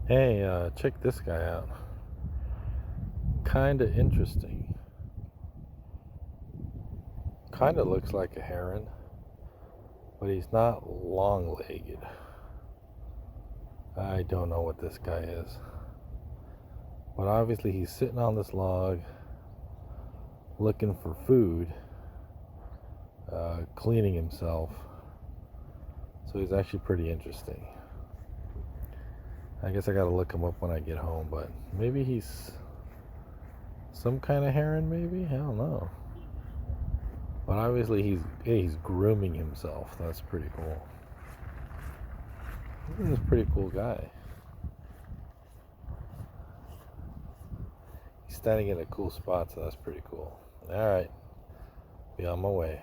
Hey, check this guy out. Kinda interesting. Kinda looks like a heron, but he's not long-legged. I don't know what this guy is. But obviously he's sitting on this log looking for food, cleaning himself. So he's actually pretty interesting. I guess I gotta look him up when I get home, but maybe he's some kind of heron, maybe? I don't know. But obviously he's grooming himself. That's pretty cool. He's a pretty cool guy. He's standing in a cool spot, so that's pretty cool. Alright, be on my way.